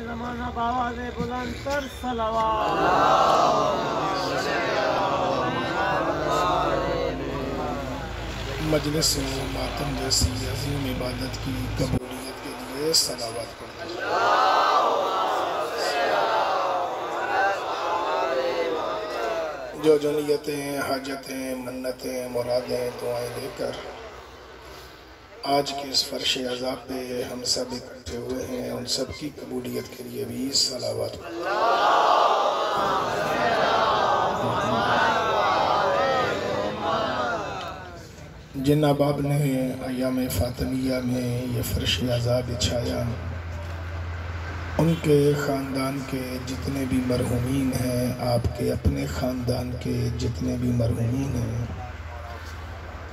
ज़माना बावाज़े बुलंद कर सलावत। मजलिस मातम जैसी अजीम इबादत की कबूलियत के लिए सलावत पढ़ते हैं। जो नियतें, हाजतें, मन्नतें, मुरादें, दुआएं लेकर आज के इस फर्श अज़ाब पे हम सब इकट्ठे हुए हैं, उन सब की कबूलियत के लिए भी सलावत। जिन अहबाब ने अय्याम फ़ातिमिया में ये फर्श अज़ाब बिछाया, उनके ख़ानदान के जितने भी मरहूमीन हैं, आपके अपने ख़ानदान के जितने भी मरहूमीन हैं,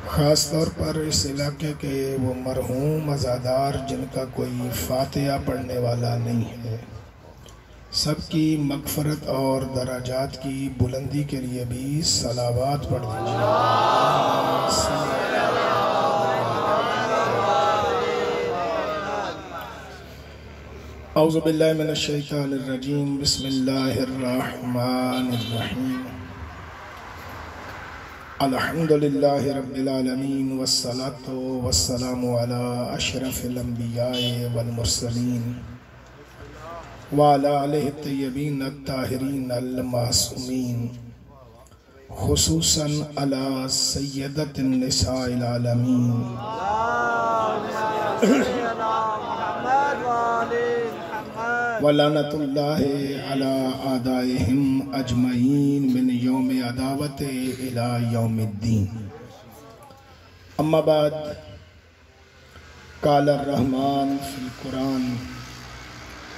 ख़ास तौर पर इस इलाके के वो मरहूम अज़ादार जिनका कोई फ़ातिहा पढ़ने वाला नहीं है, सबकी मग़फ़रत और दराजात की बुलंदी के लिए भी सलावत पढ़ दीजिए। औज़ु बिल्लाहि मिनश शैतानिर रजीम, बिस्मिल्लाहिर रहमानिर रहीम। अल्हम्दुलिल्लाहि रब्बिल आलमीन वस्सलातु वस्सलामु अला अशरफिल अंबियाए वल मुरसलीन व अला आलिहि तय्यबीन अत्ताहिरीन अल मासूमीन, खुसूसन अला सय्यदतिन निसाइल आलमीन वलानतुल्लाहि अला आदाइहिम अजमईन मिन यौम अदावते इला यौमिद्दीन। अम्मा बाद, क़ाल अर्रहमान फ़िल कुरान,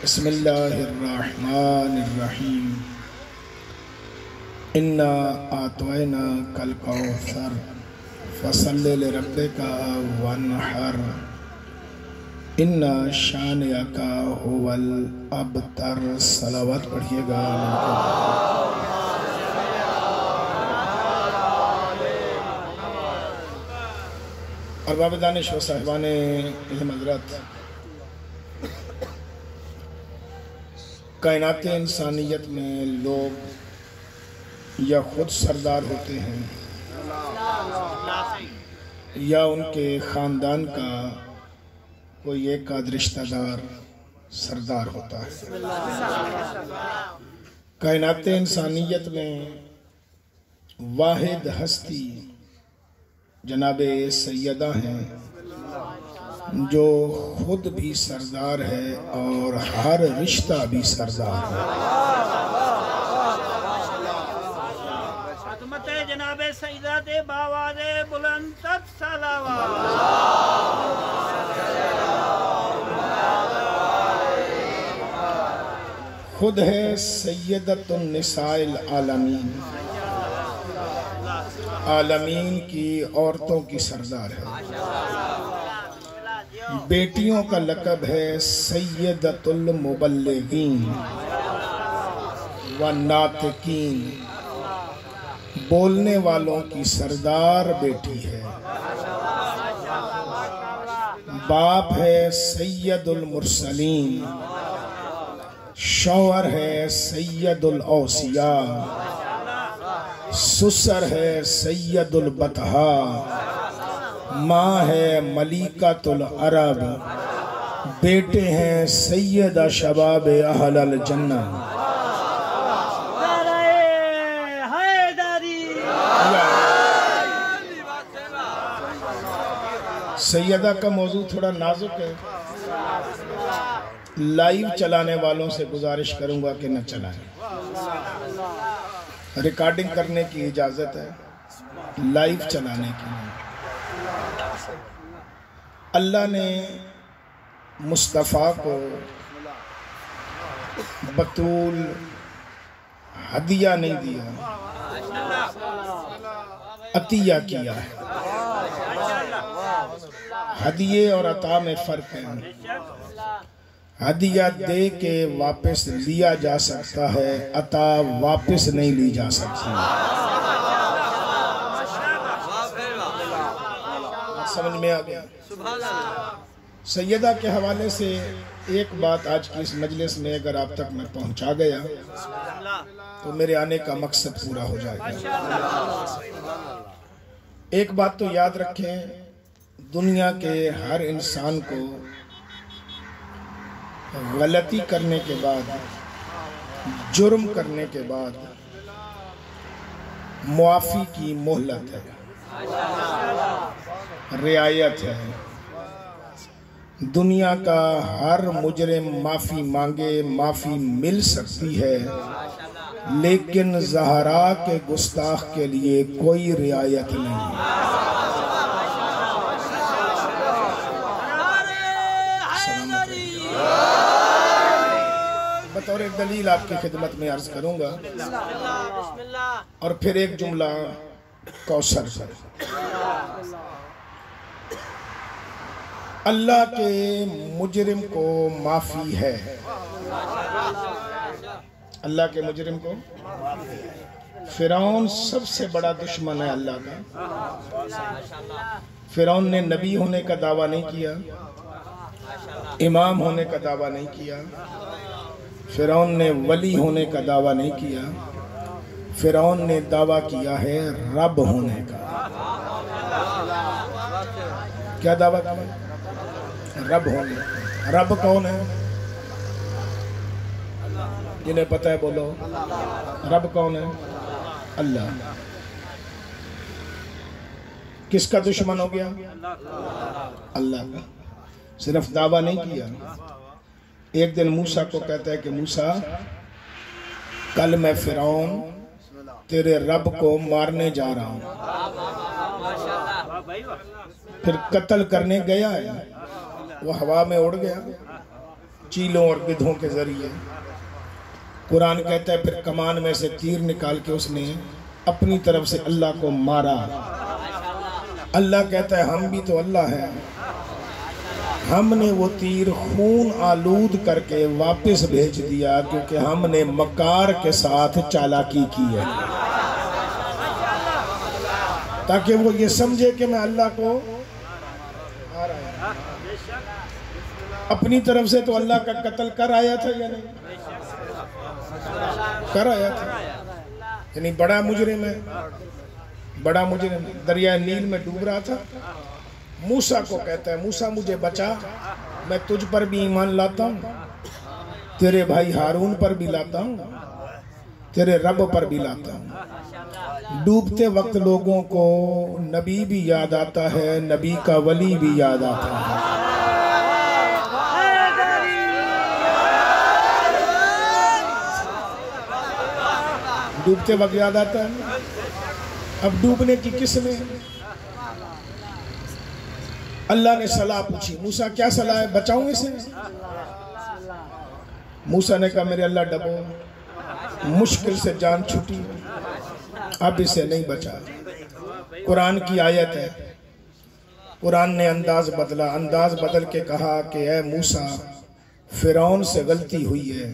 बिस्मिल्लाहिर रहमानिर रहीम, इन्ना आतवैना कल कौसर फसल्लि लिरब्बिका वन्हर इन्ना शानिअका हुवल अबतर। सलावत पढ़िएगा। अरबाब दानिश व साहिबाने इल्म हज़रत, कायनात इंसानियत में लोग या खुद सरदार होते हैं या उनके ख़ानदान का कोई एक आध रिश्तेदार सरदार होता है। कायनात इंसानियत में वाहिद हस्ती जनाबे सैयदा हैं, जो खुद भी सरदार है और हर रिश्ता भी सरदार है। जनाबे सैयदा दे बावाज़े बुलंद कर सलावत। खुद है सैयदतुन निसाइल आलमीन, आलमीन की औरतों की सरदार है। बेटियों का लक़ब है सैयदतुल मुबल्लिगीन व नातिकीन, बोलने वालों की सरदार बेटी है। बाप है सैयदुल मुरसलीन, शौहर है सैयदुल औसिया, सुसर है सैयदुल बतहा, माँ है मलिकातुल अरब, बेटे हैं सैयदा शबाब अहलल जन्ना। सैयदा का मौजू थोड़ा नाजुक है, लाइव चलाने वालों से गुजारिश करूंगा कि न चलाएं। रिकॉर्डिंग करने की इजाज़त है, लाइव चलाने की नहीं। अल्लाह ने मुस्तफ़ा को बतूल हदिया नहीं दिया, अतिया किया है। हदिये और अता में फ़र्क है। हदिया दे के वापस लिया जा सकता है, अता वापस नहीं ली जा सकती। समझ में आ गया? सैयदा के हवाले से एक बात आज की इस मजलिस में अगर आप तक मैं पहुंचा गया तो मेरे आने का मकसद पूरा हो जाएगा। एक बात तो याद रखें, दुनिया के हर इंसान को गलती करने के बाद, जुर्म करने के बाद मुआफ़ी की मोहलत है, रियायत है। दुनिया का हर मुजरिम माफ़ी मांगे, माफ़ी मिल सकती है, लेकिन ज़हरा के गुस्ताख के लिए कोई रियायत नहीं। बतौर एक दलील आपकी खिदमत में अर्ज करूंगा और फिर एक जुमला कौसर पर। अल्लाह के मुजरिम को माफ़ी है, अल्लाह के मुजरिम को। फिरौन सबसे बड़ा दुश्मन है अल्लाह का। फिरौन ने नबी होने का दावा नहीं किया, इमाम होने का दावा नहीं किया, फिरौन ने वली होने का दावा नहीं किया, फिरौन ने दावा किया है रब होने का। क्या दावा किया? रब होने। रब कौन है? जिन्हें पता है बोलो। रब कौन है? अल्लाह। किसका दुश्मन हो गया? अल्लाह का। सिर्फ दावा नहीं किया, एक दिन मूसा को कहता है कि मूसा, कल मैं फिरौन तेरे रब को मारने जा रहा हूं। फिर कत्ल करने गया है, वो हवा में उड़ गया चीलों और गिद्धों के जरिए। कुरान कहता है फिर कमान में से तीर निकाल के उसने अपनी तरफ से अल्लाह को मारा। अल्लाह कहता है हम भी तो अल्लाह हैं, हमने वो तीर खून आलूद करके वापस भेज दिया क्योंकि हमने मकार के साथ चालाकी की है, ताकि वो ये समझे कि मैं अल्लाह को आ रहा हूं। अपनी तरफ से तो अल्लाह का कत्ल कर आया था या नहीं? कर आया था। यानी बड़ा मुजरिम है, बड़ा मुजरिम। दरिया नील में डूब रहा था, मूसा को कहता है मूसा मुझे बचा, मैं तुझ पर भी ईमान लाता हूँ, तेरे भाई हारून पर भी लाता हूँ, तेरे रब पर भी लाता हूँ। डूबते वक्त लोगों को नबी भी याद आता है, नबी का वली भी याद आता है। डूबते वक्त याद आता है। अब डूबने की किसने? अल्लाह ने सलाह पूछी, मूसा क्या सलाह है, बचाऊं इसे? मूसा ने कहा मेरे अल्लाह डबो, मुश्किल से जान छूटी, अब इसे नहीं बचा। कुरान की आयत है, कुरान ने अंदाज बदला, अंदाज बदल के कहा कि ऐ मूसा, फिरौन से गलती हुई है,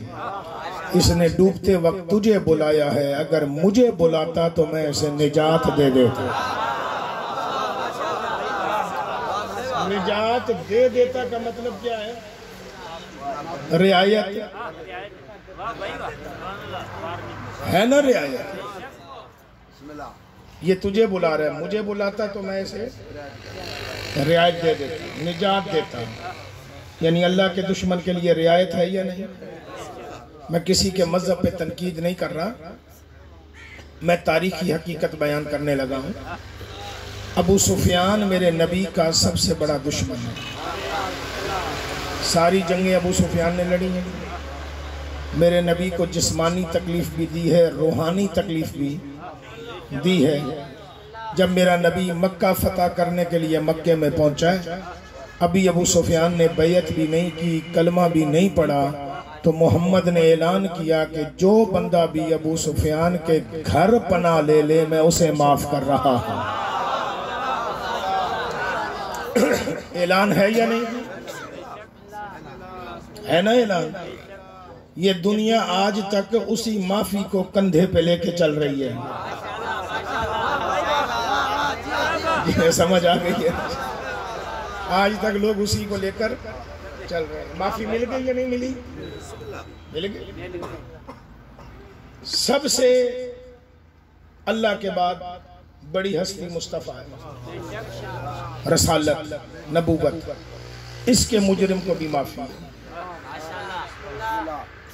इसने डूबते वक्त तुझे बुलाया है, अगर मुझे बुलाता तो मैं इसे निजात दे देता। निजात दे देता का मतलब क्या है? रियायत है ना, रियायत। ये तुझे बुला रहा है, मुझे बुलाता तो मैं इसे रियायत दे देता, निजात देता। यानी अल्लाह के दुश्मन के लिए रियायत है या नहीं? मैं किसी के मज़हब पे तनकीद नहीं कर रहा, मैं तारीखी हकीकत बयान करने लगा हूँ। अबू सुफियान मेरे नबी का सबसे बड़ा दुश्मन है। सारी जंगें अबू सुफियान ने लड़ी हैं। मेरे नबी को जिस्मानी तकलीफ़ भी दी है, रूहानी तकलीफ़ भी दी है। जब मेरा नबी मक्का फतह करने के लिए मक्के में पहुँचा, अभी अबू सुफियान ने बैयत भी नहीं की, कलमा भी नहीं पढ़ा, तो मोहम्मद ने ऐलान किया कि जो बंदा भी अबू सुफियान के घर पनाह ले ले मैं उसे माफ़ कर रहा हूँ। ऐलान है या नहीं? है ना ऐलान? ये दुनिया आज तक उसी माफी को कंधे पे लेके चल रही है। समझ आ गई है? आज तक लोग उसी को लेकर चल रहे हैं। माफी मिल गई या नहीं मिली? मिल गई। सबसे अल्लाह के बाद बड़ी हस्ती मुस्तफ़ा है, रसालत, नबूवत, इसके मुजरिम को भी माफी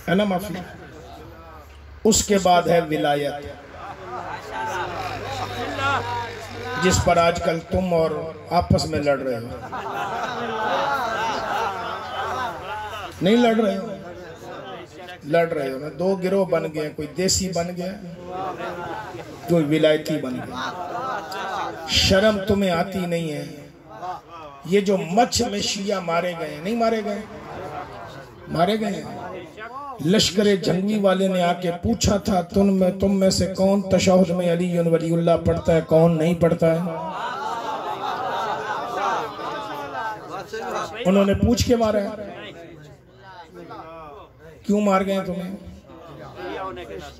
है ना, माफी। उसके बाद है विलायत, जिस पर आजकल तुम और आपस में लड़ रहे हो। नहीं लड़ रहे हो? लड़ रहे हो ना। दो गिरोह बन गए, कोई देसी बन गया, कोई विलायती बन गया। शर्म तुम्हें आती नहीं है? ये जो मच्छ में शिया मारे गए, नहीं मारे गए? मारे गए। लश्कर जंगवी वाले ने आके पूछा था, तुम में से कौन तशहुद में अली वलीउल्लाह पढ़ता है, कौन नहीं पढ़ता है? उन्होंने पूछ के मारा है। क्यों मार गए तुम्हें?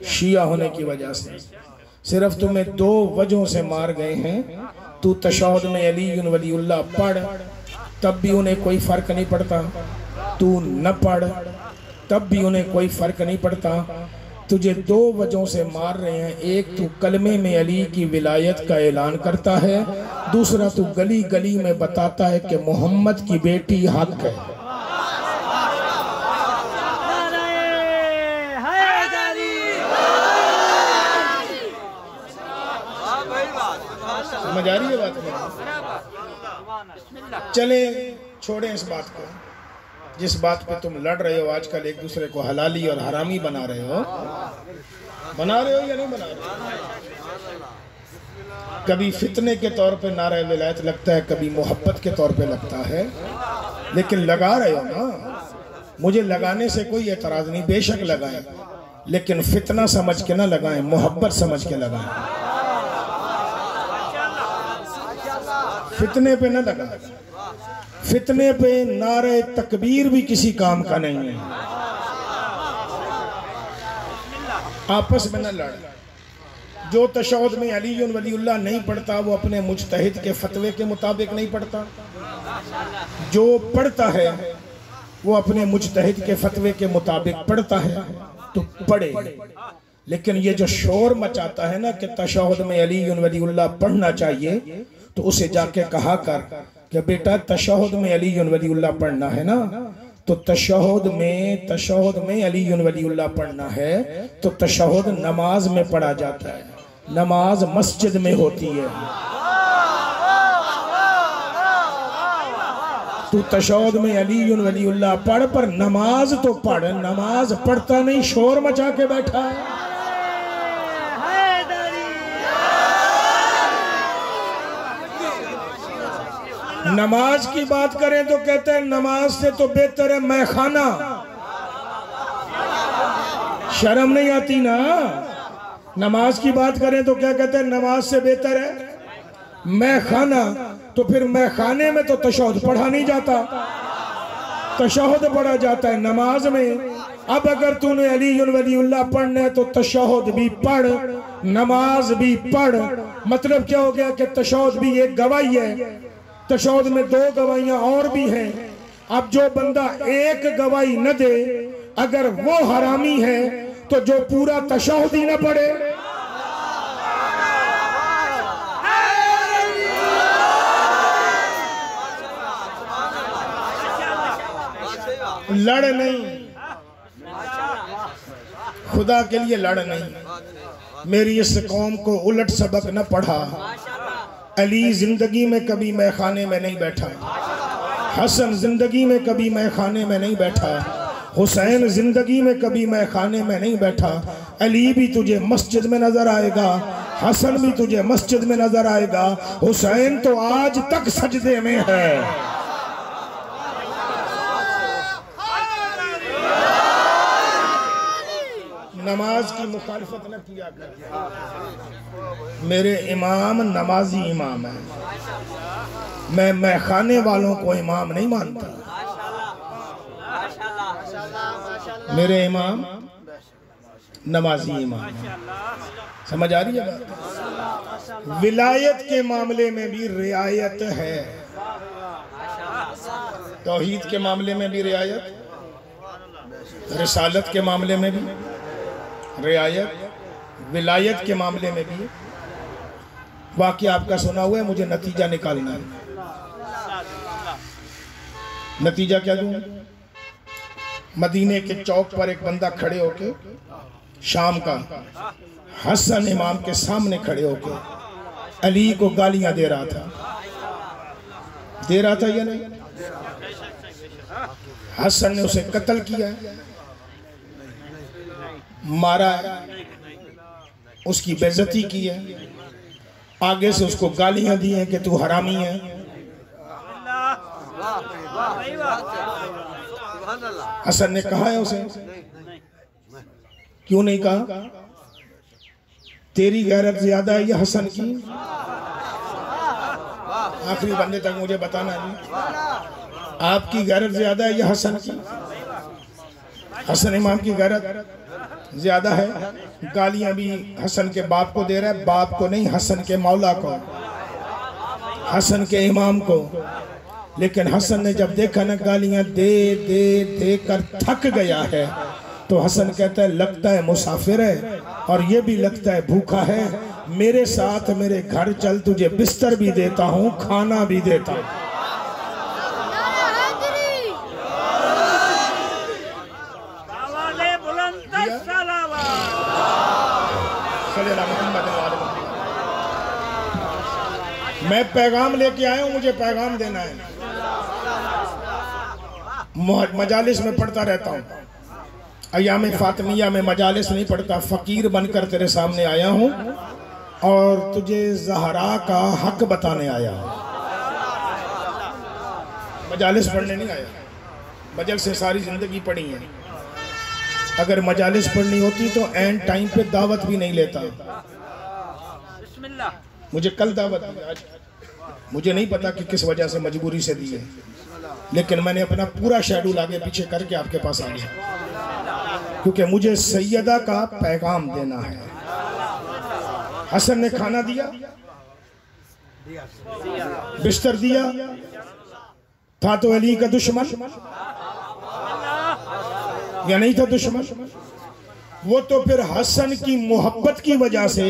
शिया होने की वजह से। सिर्फ तुम्हें दो वजहों से मार गए हैं। तू तशहुद में अली वलीउल्लाह पढ़, तब भी उन्हें कोई फर्क नहीं पड़ता। तू न पढ़, तब भी उन्हें कोई फर्क नहीं पड़ता। तुझे दो वजहों से मार रहे हैं। एक, तू कलमे में अली की विलायत का ऐलान करता है। दूसरा, तू गली गली में बताता है कि मोहम्मद की बेटी हक है। समझ आ रही है बात में? चले छोड़ें इस बात को। जिस बात पे तुम लड़ रहे हो आजकल, एक दूसरे को हलाली और हरामी बना रहे हो, बना रहे हो या नहीं बना रहे हो? कभी फितने के तौर पे नारा विलायत लगता है, कभी मोहब्बत के तौर पे लगता है, लेकिन लगा रहे हो ना। मुझे लगाने से कोई एतराज नहीं, बेशक लगाएं, लेकिन फितना समझ के ना लगाएं, मोहब्बत समझ के लगाएं। फितने पे ना लगाएं। फितने पे नारे तकबीर भी किसी काम का नहीं है। आपस में न लड़। जो तशहुद में अली वलीउल्लाह नहीं पढ़ता, वो अपने मुजतहिद के फतवे के मुताबिक नहीं पढ़ता। जो पढ़ता है वो अपने मुजतहिद के फतवे के मुताबिक पढ़ता है, तो पढ़े। लेकिन ये जो शोर मचाता है ना कि तशहुद में अली वलीउल्लाह पढ़ना चाहिए, तो उसे जाके कहा कर कि बेटा तशहुद में अली वलीउल्लाह पढ़ना है ना, तो तशहुद में अली वलीउल्लाह पढ़ना है, तो तशहुद नमाज में पढ़ा जाता है, नमाज मस्जिद में होती है। तू तशहुद में अली वलीउल्लाह पढ़, पर नमाज तो पढ़। नमाज पढ़ता नहीं, शोर मचा के बैठा है। नमाज की बात करें तो कहते हैं नमाज से तो बेहतर है मैखाना। शर्म नहीं आती ना? नमाज की बात करें तो क्या कहते हैं? नमाज से बेहतर है मैखाना। तो फिर मैखाने में तो तशहुद पढ़ा नहीं जाता, तशहुद पढ़ा जाता है नमाज में। अब अगर तूने अली वलीउल्लाह पढ़ना है तो तशहुद भी पढ़, नमाज भी पढ़। मतलब क्या हो गया कि तशहुद भी एक गवाही है, तशहुद में दो गवाहियां और भी हैं। अब जो बंदा एक गवाही न दे, अगर वो हरामी है, तो जो पूरा तशहुद ही न पढ़े, लड़ नहीं, खुदा के लिए लड़ नहीं। मेरी इस कौम को उलट सबक न पढ़ा। अली जिंदगी में कभी मैखाने में नहीं बैठा, हसन जिंदगी में कभी मैखाने में नहीं बैठा, हुसैन जिंदगी में कभी मैखाने में नहीं बैठा। अली भी तुझे मस्जिद में नजर आएगा, हसन भी तुझे मस्जिद में नजर आएगा, हुसैन तो आज तक सजदे में है। नमाज की मुखालिफत न किया कर। मेरे इमाम नमाजी इमाम है, मैं खाने वालों को इमाम नहीं मानता। मेरे इमाम नमाजी इमाम है। समझ आ रही है बात? विलायत के मामले में भी रियायत है। तौहीद के मामले में भी रियायत, रिसालत के मामले में भी रियायत, विलायत के मामले में भी। वाक़या आपका सुना हुआ है, मुझे नतीजा निकालना है। नतीजा क्या दूं? मदीने के चौक पर एक बंदा खड़े होके शाम का हसन इमाम के सामने खड़े होके अली को गालियां दे रहा था या नहीं? हसन ने उसे कत्ल किया, मारा, उसकी बेइज्जती की है, आगे से उसको गालियां दी हैं कि तू हरामी है। हसन ने कहा है उसे? क्यों नहीं कहा? तेरी गैरत ज्यादा है या हसन की? आखिरी बंदे तक मुझे बताना नहीं, आपकी गैरत ज्यादा है या हसन की? हसन इमाम की गैरत ज्यादा है। गालियां भी हसन के बाप को दे रहा है, बाप को नहीं, हसन के मौला को, हसन के इमाम को। लेकिन हसन ने जब देखा ना गालियां दे दे दे कर थक गया है, तो हसन कहता है लगता है मुसाफिर है और ये भी लगता है भूखा है, मेरे साथ मेरे घर चल, तुझे बिस्तर भी देता हूँ, खाना भी देता हूँ। मैं पैगाम लेके आया हूं, मुझे पैगाम देना है। मजालिस में पढ़ता रहता हूं, अयाम फातिमिया में मजालिस नहीं पढ़ता, फकीर बनकर तेरे सामने आया हूं और तुझे ज़हरा का हक बताने आया हूं। मजालिस पढ़ने नहीं आया, मजलिस से सारी जिंदगी पढ़ी है। अगर मजालिस पढ़नी होती तो एंड टाइम पे दावत भी नहीं लेता। मुझे कल दावत दी, आज मुझे नहीं पता कि किस वजह से मजबूरी से दी है, लेकिन मैंने अपना पूरा शेड्यूल आगे पीछे करके आपके पास आ गया, क्योंकि मुझे सैयदा का पैगाम देना है। हसन ने खाना दिया, बिस्तर दिया, था तो अली का दुश्मन या नहीं था दुश्मन? वो तो फिर हसन की मोहब्बत की वजह से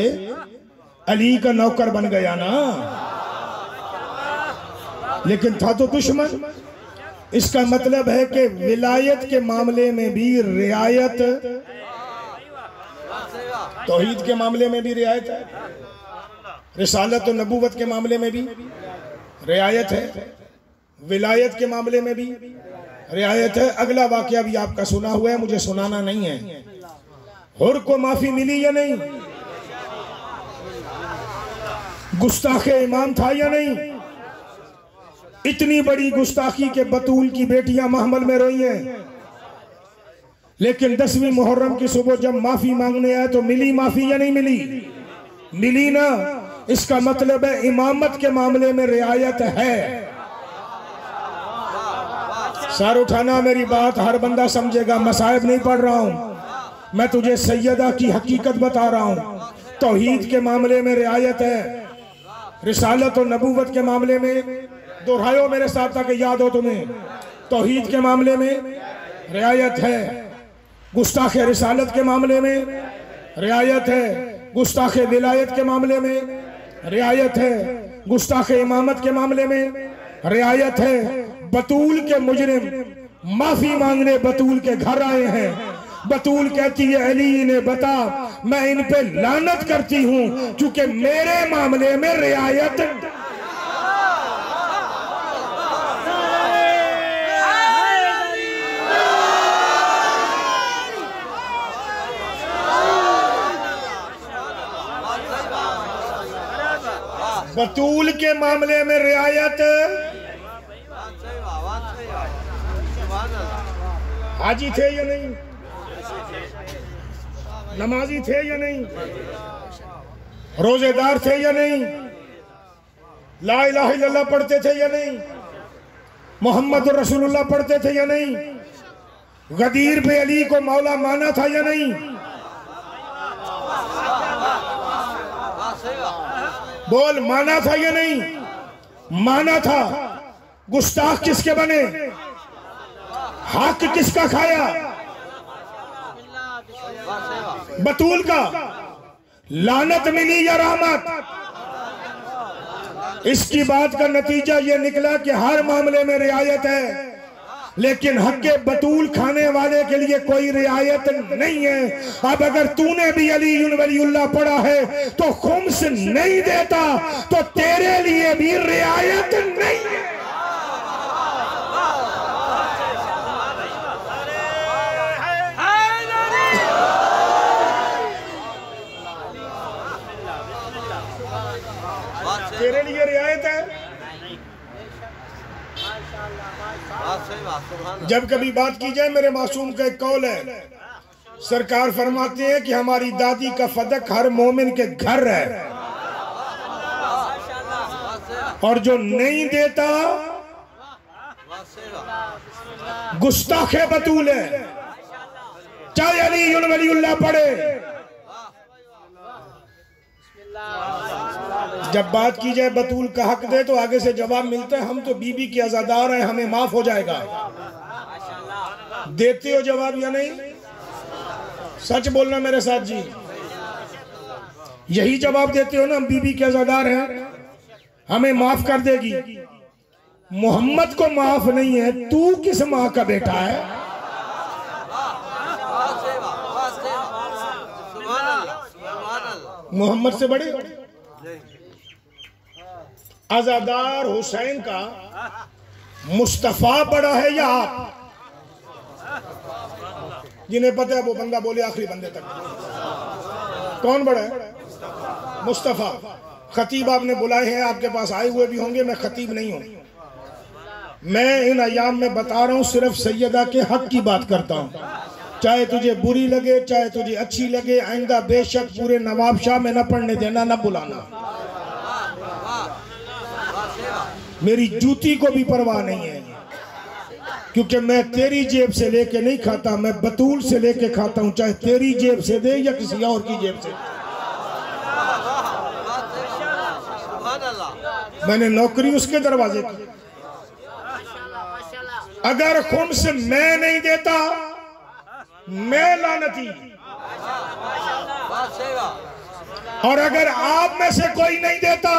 अली का नौकर बन गया ना, लेकिन था तो दुश्मन। इसका मतलब है कि विलायत के मामले में भी रियायत, तौहीद के मामले में भी रियायत है, रिसालत और नबूवत के मामले में भी रियायत है, विलायत के मामले में भी रियायत है। अगला वाकया भी आपका सुना हुआ है, मुझे सुनाना नहीं है। हुर को माफी मिली या नहीं? गुस्ताखे इमाम था या नहीं? इतनी बड़ी गुस्ताखी के बतूल की बेटियां महमल में रोई हैं, लेकिन 10वीं मुहर्रम की सुबह जब माफी मांगने आए तो मिली माफी या नहीं मिली? मिली ना। इसका मतलब है इमामत के मामले में रियायत है। सर उठाना, मेरी बात हर बंदा समझेगा, मसाइब नहीं पढ़ रहा हूं मैं, तुझे सैयदा की हकीकत बता रहा हूं। तौहीद के मामले में रियायत है, रिसालत और नबूवत के मामले में, दोहरायो मेरे साथ ताकि याद हो तुम्हें, तौहीद के मामले में रियायत है, गुस्ताखे रिसालत के मामले में रियायत है, गुस्ताखे विलायत के मामले में रियायत है, गुस्ताखे इमामत के मामले में रियायत है। बतूल के मुजरिम माफी मांगने बतूल के घर आए हैं। बतूल कहती है अली ने बता, मैं इन पे लानत करती हूं क्योंकि मेरे मामले में रियायत। बतूल के मामले में रियायत। हाजी थे या नहीं? नमाजी थे या नहीं? रोजेदार थे या नहीं? ला इलाहा इल्लल्लाह पढ़ते थे या नहीं? मोहम्मद रसूलुल्लाह पढ़ते थे या नहीं? गदीर पे अली को मौला माना था या नहीं? बोल, माना था या नहीं? माना था। गुस्ताख किसके बने? हक किसका खाया? बतूल का। लानत मिली या रहमत? इसकी बात का नतीजा यह निकला कि हर मामले में रियायत है, लेकिन हक़ बतूल खाने वाले के लिए कोई रियायत नहीं है। अब अगर तूने भी अली वलीउल्लाह पढ़ा है तो खुम्स नहीं देता तो तेरे लिए भी रियायत नहीं है। तेरे लिए रियायत है। जब कभी बात की जाए, मेरे मासूम का एक कौल है, सरकार फरमाते हैं कि हमारी दादी का फदक हर मोमिन के घर है, और जो नहीं देता गुस्ताखे बतूल है, चाहे अली वलीउल्लाह पढ़े। जब बात की जाए बतूल का हक दे तो आगे से जवाब मिलता है, हम तो बीबी के आजादार हैं, हमें माफ हो जाएगा। देते हो जवाब या नहीं? सच बोलना मेरे साथ जी, यही जवाब देते हो ना, हम बीबी के आजादार हैं, हमें माफ कर देगी। मोहम्मद को माफ नहीं है, तू किस माँ का बेटा है? मोहम्मद से बड़े आजादार हुसैन का मुस्तफा बड़ा है या आप? जिन्हें पता है वो बंदा बोले आखिरी बंदे तक। कौन बड़ा है? मुस्तफा। खतीब आपने बुलाए हैं, आपके पास आए हुए भी होंगे, मैं खतीब नहीं हूं। मैं इन अयाम में बता रहा हूं, सिर्फ सैयदा के हक की बात करता हूं, चाहे तुझे बुरी लगे चाहे तुझे अच्छी लगे। आइंदा बेशक पूरे नवाब शाह में न पढ़ने देना, न बुलाना। मेरी जूती को भी परवाह नहीं है, क्योंकि मैं तेरी जेब से लेके नहीं खाता, मैं बतूल से लेके खाता हूं, चाहे तेरी जेब से दे या किसी और की जेब से। मैंने नौकरी उसके दरवाजे की। अगर खुम्स मैं नहीं देता, मैं लानती, और अगर आप में से कोई नहीं देता,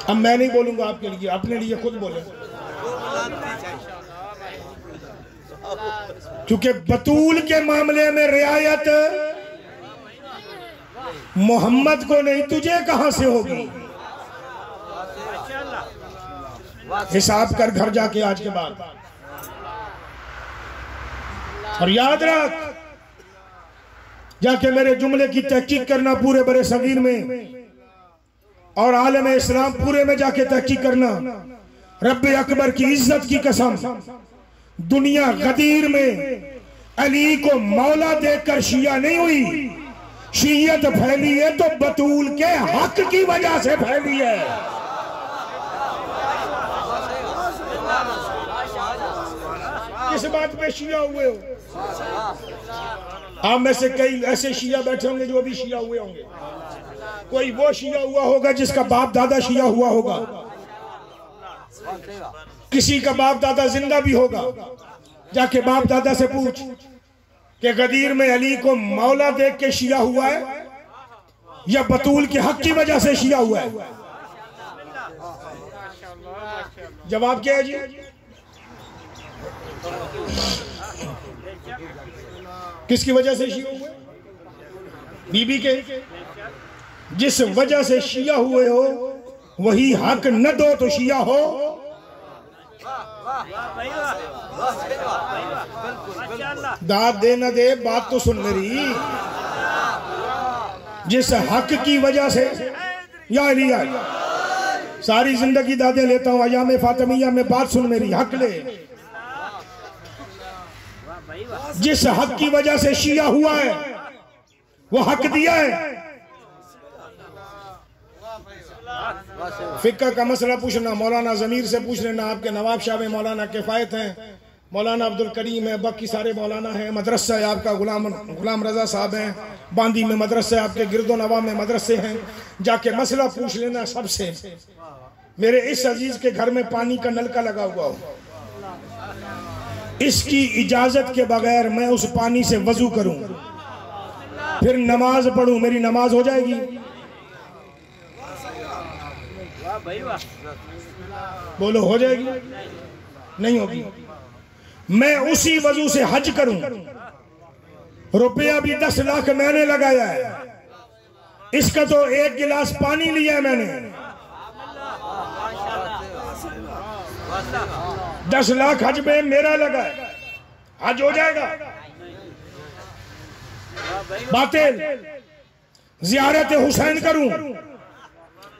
अब मैं नहीं बोलूंगा आपके लिए, अपने लिए खुद बोले, क्योंकि बतूल के मामले में रियायत मोहम्मद को नहीं, तुझे कहां से होगी? हिसाब कर घर जाके आज के बाद। और याद रख, जाके मेरे जुमले की तहकीक करना पूरे बड़े सगीर में और आलम इस्लाम पूरे में जाके तहकीक करना। रब्बे अकबर की इज्जत की कसम, दुनिया गदीर में अली को मौला देखकर शिया नहीं हुई, शियत फैली है तो बतूल के हक की वजह से फैली है। किस बात पे शिया हुए हो? आप में से कई ऐसे शिया बैठे होंगे जो भी शिया हुए होंगे। कोई वो शिया हुआ होगा जिसका बाप दादा शिया हुआ होगा, किसी का बाप दादा जिंदा भी होगा। जाके बाप दादा से पूछ कि गदीर में अली को मौला देख के शिया हुआ है या बतूल के हक की वजह से शिया हुआ है? जवाब क्या है जी? किसकी वजह से शिया हुए? बीबी के। जिस वजह से शिया हुए हो वही हक न दो तो शिया हो। दाद दे न दे, बात तो सुन मेरी। जिस हक की वजह से या लिया, सारी जिंदगी दादे लेता हूं, अयाम फातिमिया में बात सुन मेरी, हक ले। जिस हक की वजह से शिया हुआ है वो हक दिया है। फिक्र का मसला पूछना मौलाना जमीर से पूछ लेना। आपके नवाब शाह में मौलाना किफायत हैं, मौलाना अब्दुल करीम है, बाकी सारे मौलाना हैं। मदरसा है आपका गुलाम रजा साहब हैं, बांदी में मदरसा है आपके, गिरदो नवा में मदरसे हैं। जाके मसला पूछ लेना सबसे। मेरे इस अजीज के घर में पानी का नलका लगा हुआ हो, इसकी इजाजत के बगैर मैं उस पानी से वजू करूं, फिर नमाज पढ़ूं, मेरी नमाज हो जाएगी? बोलो हो जाएगी? नहीं होगी। मैं उसी वजू से हज करूं, रुपया भी 10 लाख मैंने लगाया है, इसका तो 1 गिलास पानी लिया है मैंने, 10 लाख हज में मेरा लगा है, हज हो जाएगा? बातिल। ज़ियारत हुसैन करूं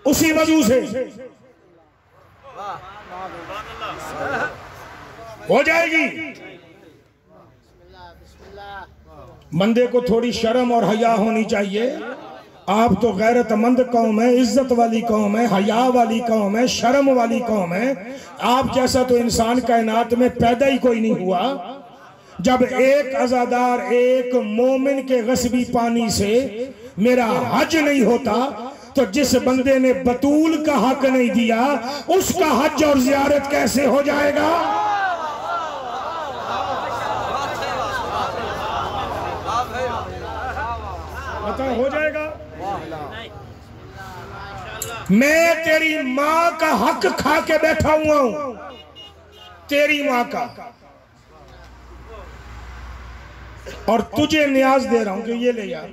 उसी वजू से, हो जाएगी? बंदे को थोड़ी शर्म और हया होनी चाहिए। आप तो गैरतमंद कौम है, इज्जत वाली कौम है, हया वाली कौम है, शर्म वाली कौम है। आप जैसा तो इंसान कायनात में पैदा ही कोई नहीं हुआ। जब एक अज़ादार एक मोमिन के गस्बी पानी से मेरा हज नहीं होता, तो जिस बंदे ने बतूल का हक नहीं दिया उसका हज और ज़ियारत कैसे हो जाएगा? बताओ, हो जाएगा? मैं तेरी माँ का हक खा के बैठा हुआ हूं, तेरी माँ का, और तुझे न्याज दे रहा हूं कि ये ले यार।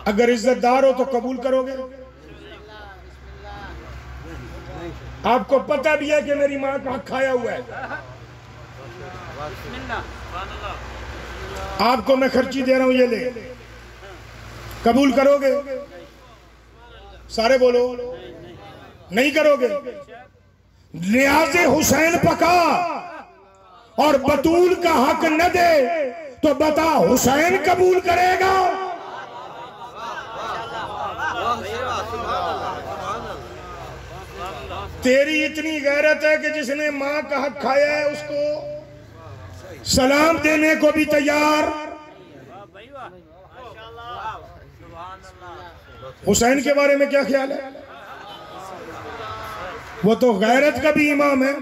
अगर इज्जतदार हो तो कबूल करोगे? आपको पता भी है कि मेरी माँ का हक खाया हुआ है, आपको मैं खर्ची दे रहा हूं, ये ले, कबूल करोगे? सारे बोलो, नहीं करोगे? लिहाजे हुसैन पका और बतूल का हक न दे तो बता हुसैन कबूल करेगा? तेरी इतनी गैरत है कि जिसने माँ का हक खाया है उसको सलाम देने को भी तैयार। हुसैन के बारे में क्या ख्याल है? वो तो गैरत का भी इमाम है।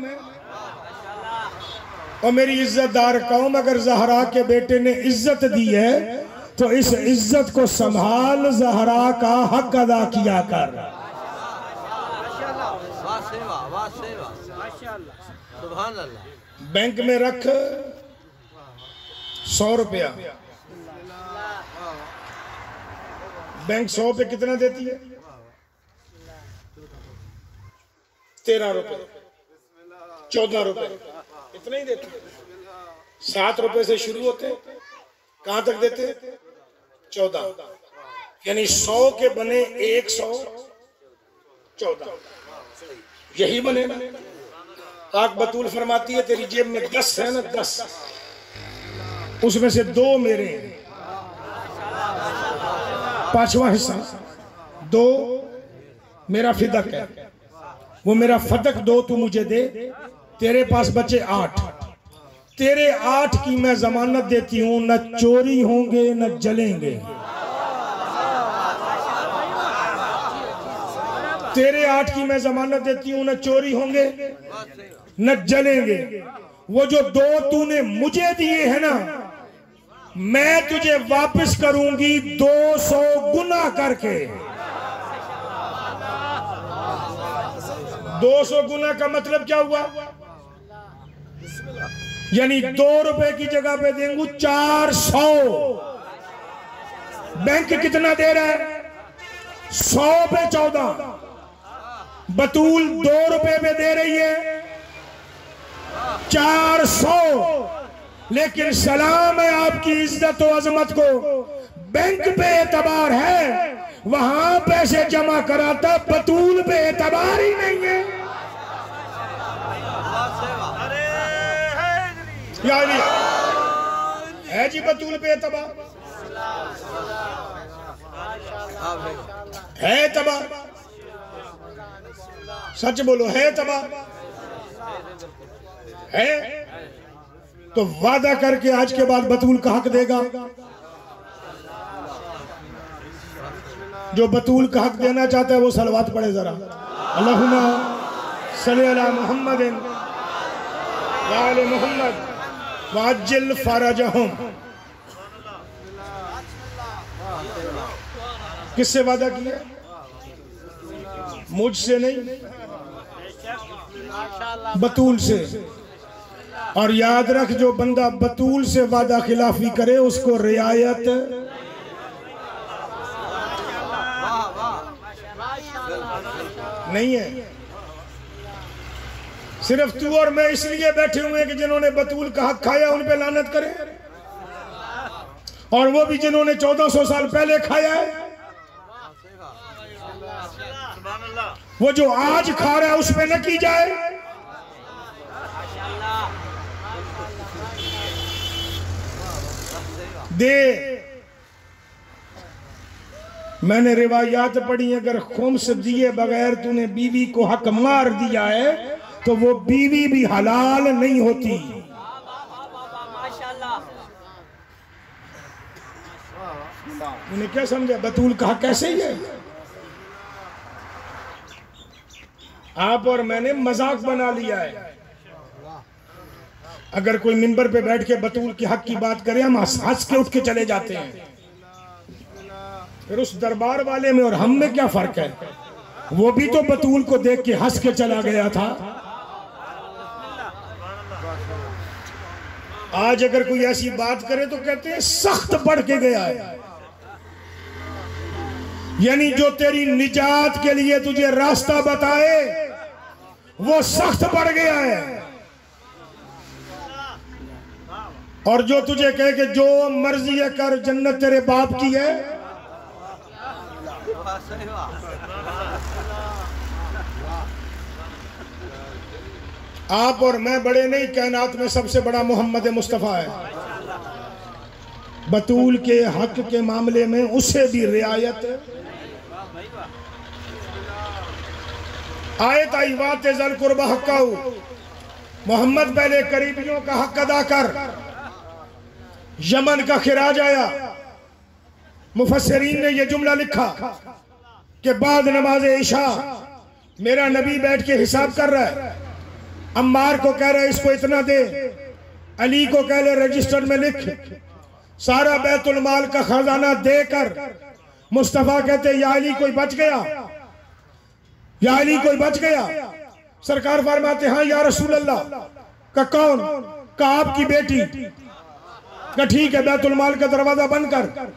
और मेरी इज्जतदार कौम, अगर ज़हरा के बेटे ने इज्जत दी है तो इस इज्जत को संभाल, ज़हरा का हक अदा किया कर। बैंक में रख 100 रुपया, बैंक 100 पे कितना देती है? 13 रुपए, 14 रुपए, इतना ही देती है। 7 रुपए से शुरू होते, कहां तक देते? 14, यानी 100 के बने 114, यही बने ना। आग बतूल फरमाती है तेरी जेब में 10 है ना, 10, उसमें से 2 मेरे, 5वां हिस्सा 2 मेरा फिदक है, वो मेरा फदक 2 तू मुझे दे, तेरे पास बचे 8, तेरे 8 की मैं जमानत देती हूं, न चोरी होंगे न जलेंगे। तेरे 8 की मैं जमानत देती हूं, न चोरी होंगे न जलेंगे। वो जो 2 तूने मुझे दिए हैं ना, मैं तुझे वापस करूंगी 200 गुना करके। 200 गुना का मतलब क्या हुआ? यानी 2 रुपए की जगह पे देंगे 400। बैंक कितना दे रहा है? 100 पे 14, बतूल 2 रुपए पे दे रही है 400। लेकिन सलाम है आपकी इज्जत और अजमत को, बैंक पे एतबार है, वहां पैसे जमा कराता, बतूल पे एतबार ही नहीं है। यानी है जी बतूल पे एतबार है, एतबार सच बोलो, है एतबार है? तो वादा करके आज के बाद बतूल का हक देगा? जो बतूल का हक देना चाहता है वो सलवात पढ़े जरा। अल्लाहुम्मा सल्ली अला मुहम्मदिन व आले मुहम्मद वाजिल फरजहुम। किससे वादा किया? मुझसे नहीं, बतूल से। और याद रख, जो बंदा बतूल से वादा खिलाफी करे उसको रियायत नहीं है। सिर्फ तू और मैं इसलिए बैठे हुए हैं कि जिन्होंने बतूल का हक खाया उन पे लानत करें, और वो भी जिन्होंने 1400 साल पहले खाया है। वो जो आज खा रहा है उस पे न की जाए। दे, मैंने रिवायात पढ़ी, अगर खुम्स दिए बगैर तूने बीवी को हक मार दिया है तो वो बीवी भी हलाल नहीं होती। उन्हें क्या समझा? बतूल का हक कैसे ही है? आप और मैंने मजाक बना लिया है। अगर कोई मिंबर पे बैठ के बतूल के हक की बात करे हम हंस के उठ के चले जाते हैं। फिर उस दरबार वाले में और हम में क्या फर्क है? वो भी तो बतूल को देख के हंस के चला गया था। आज अगर कोई ऐसी बात करे तो कहते हैं सख्त बढ़ के गया है। यानी जो तेरी निजात के लिए तुझे रास्ता बताए वो सख्त बढ़ गया है, और जो तुझे कहे कि जो मर्जी है कर, जन्नत तेरे बाप की है, आप और मैं बड़े नहीं, कायनात में सबसे बड़ा मोहम्मद मुस्तफ़ा है। बतूल के हक के मामले में उसे भी रियायत। आयत आई वाते ज़ल कुर्बा हक़्क़हू, मोहम्मद पहले करीबियों का हक अदा कर। यमन का खिराज आया, मुफस्सिरीन ने यह जुमला लिखा कि बाद नमाज इशा मेरा नबी बैठ के हिसाब कर रहा है। अम्मार को कह रहा है इसको इतना दे, अली को कह रहे रजिस्टर में लिख। सारा बैतुल माल का खजाना देकर मुस्तफा कहते या अली कोई बच गया, या अली कोई बच गया। सरकार फरमाते हाँ या रसूल अल्लाह। का कौन? का आपकी बेटी। का ठीक है, बैतुल माल का दरवाजा बंद कर,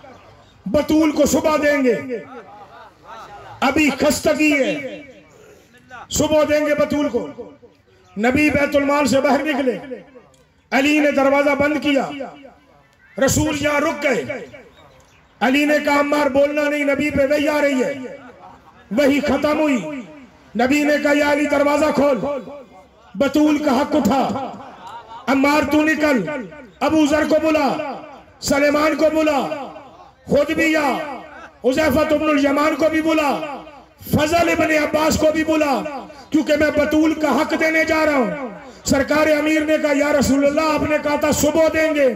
बतूल को सुबह देंगे, अभी खस्तगी है, सुबह देंगे बतूल को। नबी बैतुल माल से बाहर निकले, अली ने दरवाजा बंद किया, रसूल यहां रुक गए। अली ने कहा अम्मार बोलना नहीं, नबी पे वही आ रही है। वही खत्म हुई। नबी ने कहा या अली दरवाजा खोल, बतूल का हक उठा। अम्मार तू निकल, अबू जर को बुला, सलेमान को बुला, खुद भी या हुज़ैफा इब्नुल यमान को भी बुला, फजल इब्न अब्बास को भी बुला, क्योंकि मैं बतूल का हक देने जा रहा हूं। सरकार अमीर ने कहा या रसूलल्लाह आपने कहा था सुबह देंगे।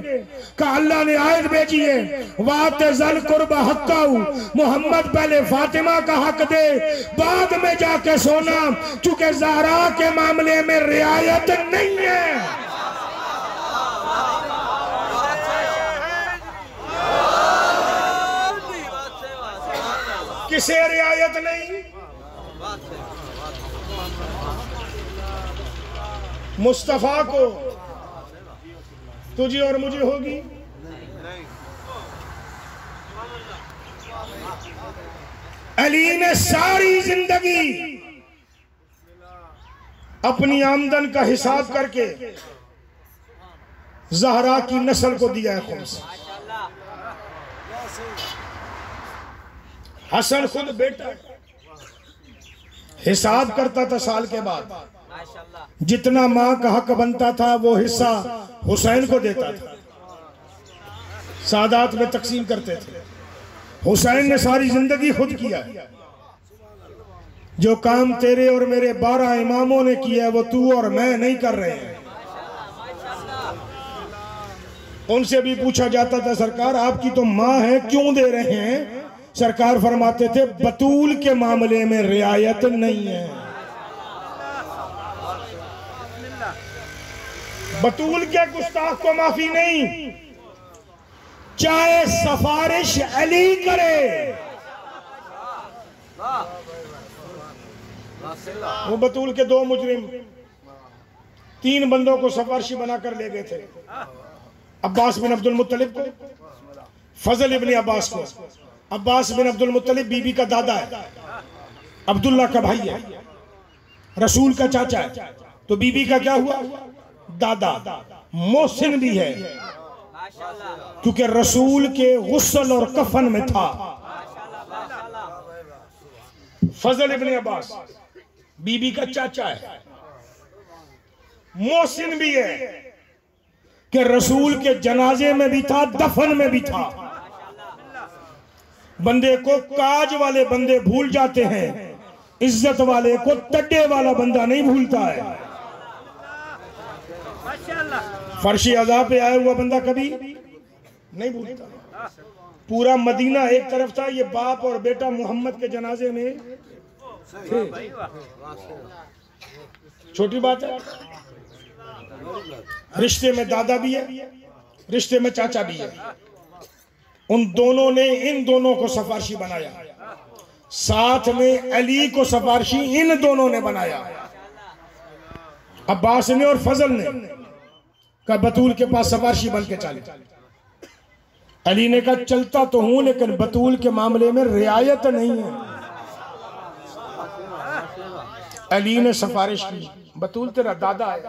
कहा अल्लाह ने आयत भेजी है वाते ज़ल कुर्बा हक़्क़हू, मोहम्मद पहले फातिमा का हक दे, बाद में जाके सोना, क्योंकि ज़हरा के मामले में रियायत नहीं है। किसे रियायत नहीं? मुस्तफा को। तुझे और मुझे होगी? अली ने सारी जिंदगी अपनी आमदन का हिसाब करके ज़हरा की नस्ल को दिया है खुम्स। हसन खुद बेटा हिसाब करता था साल के बाद, जितना मां का हक बनता था वो हिस्सा हुसैन को देता था, सादात में तकसीम करते थे। हुसैन ने सारी जिंदगी खुद किया। जो काम तेरे और मेरे 12 इमामों ने किया वो तू और मैं नहीं कर रहे हैं। उनसे भी पूछा जाता था सरकार आपकी तो मां है क्यों दे रहे हैं? सरकार फरमाते थे बतूल के मामले में रियायत नहीं है। बतूल के गुस्ताख को माफी नहीं, चाहे सफारिश अली करे। वो बतूल के 2 मुजरिम 3 बंदों को सफारशी बनाकर ले गए थे। अब्बास बिन अब्दुल मुत्तलिब को, फजल इब्न अब्बास को। अब्बास बिन अब्दुल मुत्तलिब बीबी का दादा है, अब्दुल्ला का भाई है, रसूल का चाचा है, तो बीबी का क्या हुआ? दादा। मोहसिन भी है क्योंकि रसूल के गुस्ल और कफन में था। फजल इब्न अब्बास बीबी का चाचा है। मोहसिन भी है कि रसूल के जनाजे में भी था, दफन में भी था। बंदे को काज वाले बंदे भूल जाते हैं, इज्जत वाले को टड्डे वाला बंदा नहीं भूलता है। फर्शी अज़ा पे आया हुआ बंदा कभी नहीं भूलता। पूरा मदीना एक तरफ था, ये बाप और बेटा मोहम्मद के जनाजे में थे। छोटी बात है। रिश्ते में दादा भी है, रिश्ते में चाचा भी है। उन दोनों ने इन दोनों को सफारशी बनाया, साथ में अली को सफारशी इन दोनों ने बनाया, अब्बास ने और फजल ने। का बतूल के पास सफारशी बन के चले। अली ने कहा चलता तो हूं लेकिन बतूल के मामले में रियायत नहीं है। अली ने सफारिश की, बतूल तेरा दादा है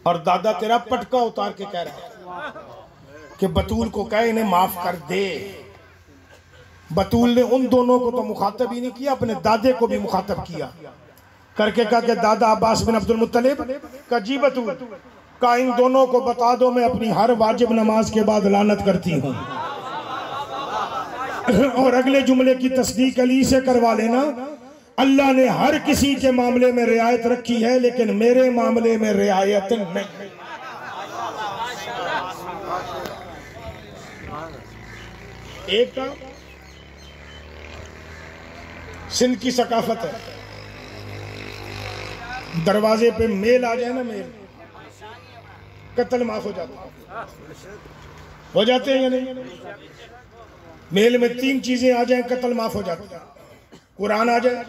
और दादा तेरा पटका उतार के कह रहा है कि बतूल को कहे इन्हें माफ कर दे। बतूल ने उन दोनों को तो मुखातब ही नहीं किया, अपने दादे को भी मुखातब किया करके कहा कि दादा अब्बास बिन अब्दुल मुत्तलिब का जी बतूल का इन दोनों को बता दो मैं अपनी हर वाजिब नमाज के बाद लानत करती हूँ। और अगले जुमले की तस्दीक अली से करवा लेना, अल्लाह ने हर किसी के मामले में रियायत रखी है लेकिन मेरे मामले में रियायत नहीं। एक का सिंध की सकाफत है, दरवाजे पे मेल आ जाए ना, मेल कत्ल माफ हो जाते हैं या नहीं? मेल में 3 चीजें आ जाए कत्ल माफ हो जाता है। कुरान आ जाए,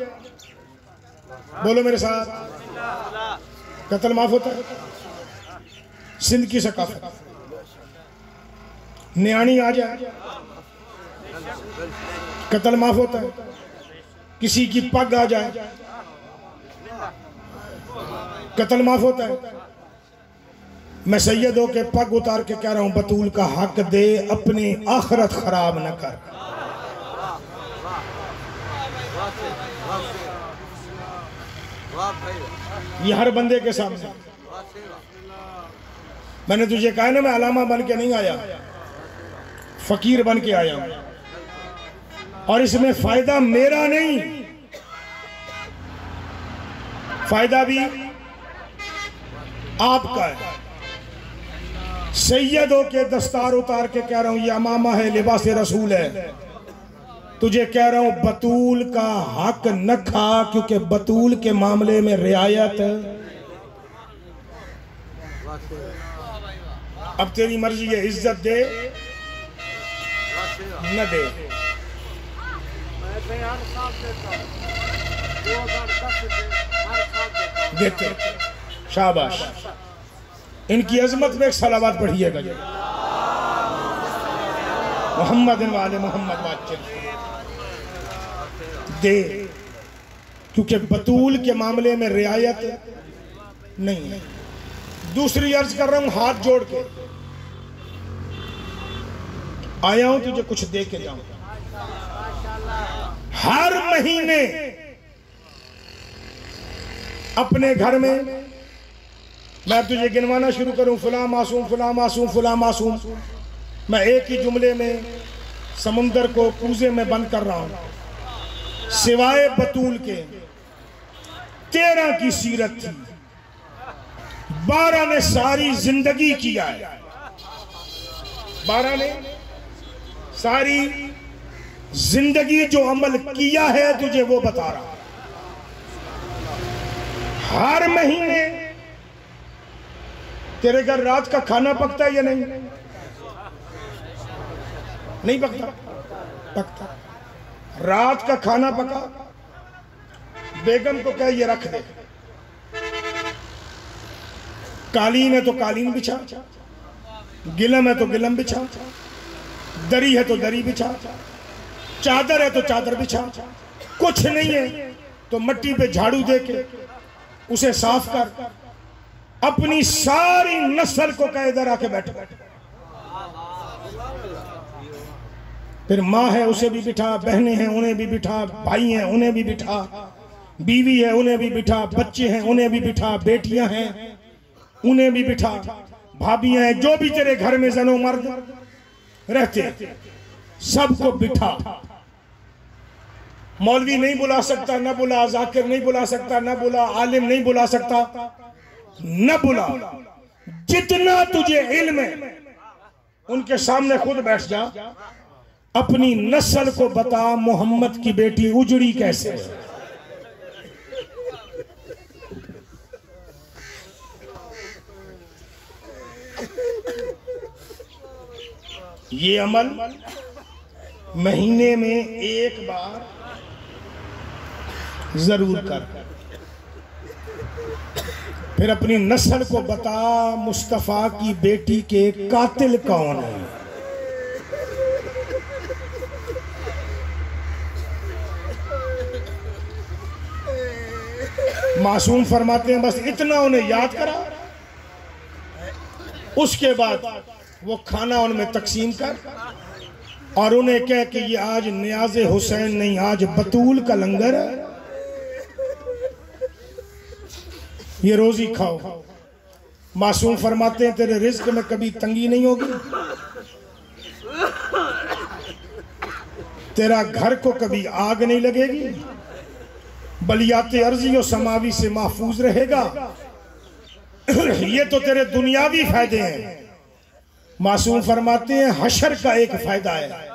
बोलो मेरे साथ, कत्ल माफ होता है। सिंध की सकाफत, न्याणी आ जाए कत्ल माफ होता है। किसी की पग आ जाए कत्ल माफ होता है। मैं सैयदों के पग उतार के कह रहा हूं बतूल का हक दे, अपनी आखिरत खराब न कर। ये हर बंदे के सामने। मैंने तुझे कहा ना मैं अलामा बन के नहीं आया, फकीर बन के आया हूं और इसमें फायदा मेरा नहीं, फायदा भी आपका है। सैयदों के दस्तार उतार के कह रहा हूं ये अमामा है, लिबास रसूल है। तुझे कह रहा हूं बतूल का हक न खा क्योंकि बतूल के मामले में रियायत। अब तेरी मर्जी है, इज्जत दे न दे। देते शाबाश। इनकी अजमत में एक सलावत पढ़िएगा, मोहम्मद वाले मोहम्मद वाले दे, क्योंकि बतूल के मामले में रियायत नहीं है। दूसरी अर्ज कर रहा हूं हाथ जोड़ के, आया हूं तुझे कुछ दे के जाऊं। हर महीने अपने घर में मैं तुझे गिनवाना शुरू करूं, फुला मासूम फुला मासूम फुला मासूम। मैं एक ही जुमले में समुंदर को कूजे में बंद कर रहा हूं। सिवाय बतूल के 13 की सीरत थी, 12 ने सारी जिंदगी किया है। 12 ने सारी जिंदगी जो अमल किया है तुझे वो बता रहा। हर महीने तेरे घर रात का खाना पकता है या नहीं? नहीं पकता? पकता। रात का खाना पका, बेगम को कह ये रख दे, कालीन है तो कालीन बिछा, गिलम है तो गिलम बिछा, दरी है तो दरी बिछा, चादर है तो चादर बिछा, कुछ नहीं है तो मिट्टी पे झाड़ू दे के उसे साफ कर, अपनी सारी नस्ल को कह इधर आके बैठ। फिर माँ है उसे भी बिठा, बहनें हैं उन्हें भी बिठा, भाई हैं उन्हें भी बिठा, बीवी है उन्हें भी बिठा, बच्चे हैं उन्हें भी बिठा, बेटियां हैं उन्हें भी बिठा, भाभियां हैं, जो भी तेरे घर में जनो मर्द रहते सबको बिठा। मौलवी नहीं बुला सकता, न बुला, जाकिर नहीं बुला सकता, न बुला, आलिम नहीं बुला सकता, न बुला। जितना तुझे इल्म है उनके सामने खुद बैठ जा, अपनी नस्ल को बता मोहम्मद की बेटी उजड़ी कैसे है। ये अमल महीने में एक बार जरूर कर। फिर अपनी नस्ल को बता मुस्तफा की बेटी के कातिल कौन है। मासूम फरमाते हैं बस इतना उन्हें याद करा, उसके बाद वो खाना उनमें तकसीम कर और उन्हें कह कि ये आज नियाज़े हुसैन नहीं, आज बतूल का लंगर है, ये रोजी खाओ। मासूम फरमाते हैं तेरे रिज्क में कभी तंगी नहीं होगी, तेरा घर को कभी आग नहीं लगेगी, बलियाते अर्जी और समावी से महफूज रहेगा। ये तो तेरे दुनियावी फायदे हैं। मासूम फरमाते हैं हशर का एक फायदा है,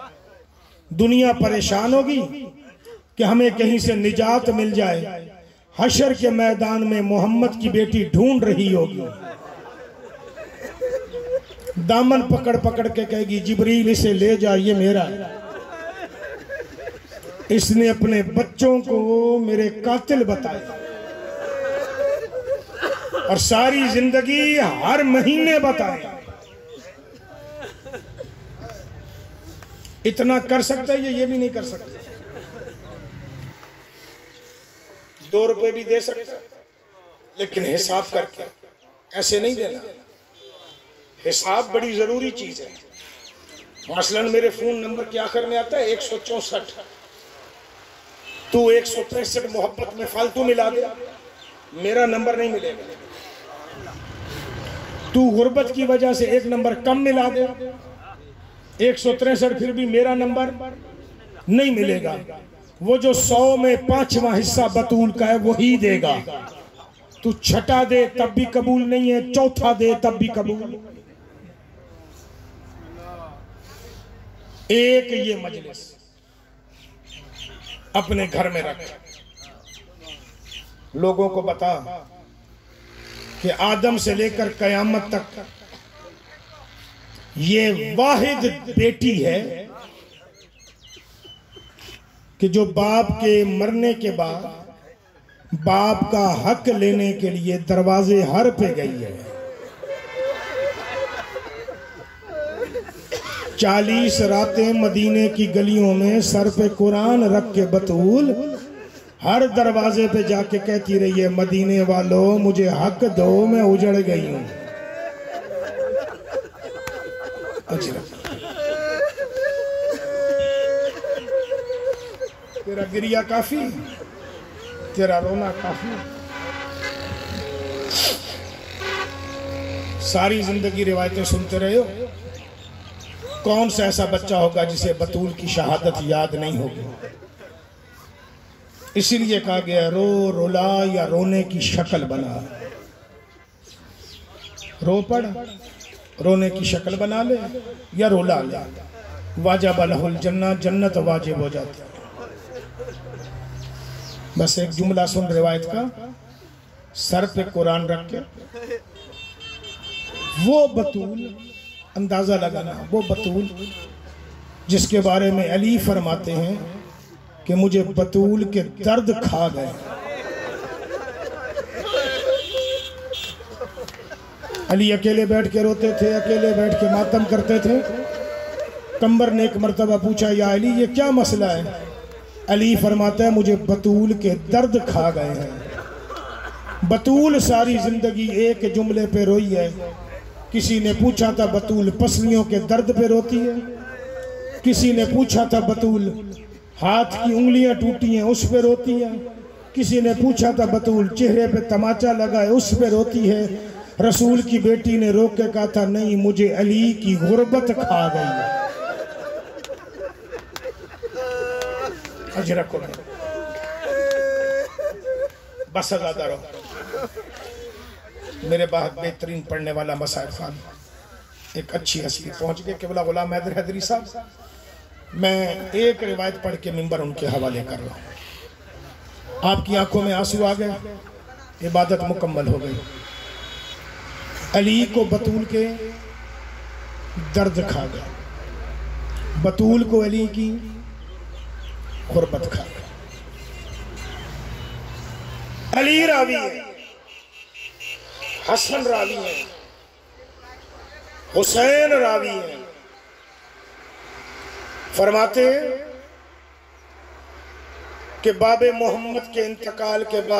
दुनिया परेशान होगी कि हमें कहीं से निजात मिल जाए, हशर के मैदान में मोहम्मद की बेटी ढूंढ रही होगी, दामन पकड़ पकड़ के कहेगी जिब्रील इसे ले जा, ये मेरा है, इसने अपने बच्चों को मेरे कातिल बताया। और सारी जिंदगी हर महीने बताए। इतना कर सकता है ये भी नहीं कर सकता। 2 रुपए भी दे सकता लेकिन हिसाब करके, ऐसे नहीं देना। हिसाब बड़ी जरूरी चीज है। मसलन मेरे फोन नंबर के आखिर में आता है 164, तू 163 मोहब्बत में फालतू मिला दे, मेरा नंबर नहीं मिलेगा। तू गुर्बत की वजह से एक नंबर कम मिला दे, 163 फिर भी मेरा नंबर नहीं मिलेगा। वो जो 100 में 5वां हिस्सा बतूल का है वही देगा। तू छठा दे तब भी कबूल नहीं है, चौथा दे तब भी कबूल। एक ये मजलिस अपने घर में रख, लोगों को बता कि आदम से लेकर कयामत तक ये वाहिद बेटी है कि जो बाप के मरने के बाद बाप का हक लेने के लिए दरवाजे हर पे गई है। 40 रातें मदीने की गलियों में सर पे कुरान रख के बतूल हर दरवाजे पे जाके कहती रही है मदीने वालों मुझे हक दो, मैं उजड़ गई हूं। तेरा गिरिया काफी, तेरा रोना काफी। सारी जिंदगी रिवायतें सुनते रहे हो, कौन सा ऐसा बच्चा होगा जिसे बतूल की शहादत याद नहीं होगी। इसीलिए कहा गया रो रोला या रोने की शक्ल बना। रो पड़, रोने की शक्ल बना ले या रोला ले। वाजब लहुल जन्नह, जन्नत वाजिब हो जाती है। बस एक जुमला सुन रिवायत का, सर पे कुरान रख के वो बतूल, अंदाजा लगाना, वो बतूल जिसके बारे में अली फरमाते हैं कि मुझे बतूल के दर्द खा गए। अली अकेले बैठ के रोते थे, अकेले बैठ के मातम करते थे। कंबर ने एक मर्तबा पूछा, या अली ये क्या मसला है? अली फरमाता है मुझे बतूल के दर्द खा गए हैं। बतूल सारी जिंदगी एक जुमले पे रोई है। किसी ने पूछा था बतूल पसलियों के दर्द पे रोती है, किसी ने पूछा था बतूल हाथ की उंगलियां टूटी हैं उस पे रोती है, किसी ने पूछा था बतूल चेहरे पे तमाचा लगा है उस पे रोती है। रसूल की बेटी ने रोक के कहा था नहीं, मुझे अली की गुर्बत खा गई है। अजरक को बस ज्यादा रहो। मेरे बाद बेहतरीन पढ़ने वाला मसाइल खान एक अच्छी हस्ती पहुंच गए, केवला गुलाम हैदर हैदरी साहब। मैं एक रिवायत पढ़ के मिंबर उनके हवाले कर रहा हूं। आपकी आंखों में आंसू आ गए, इबादत मुकम्मल हो गई। अली को बतूल के दर्द खा गया, बतूल को अली की गुर्बत खा गई। अली रावी है, हसन रावी है, हुसैन रावी है। फरमाते हैं कि बाबे मोहम्मद के इंतकाल के बाद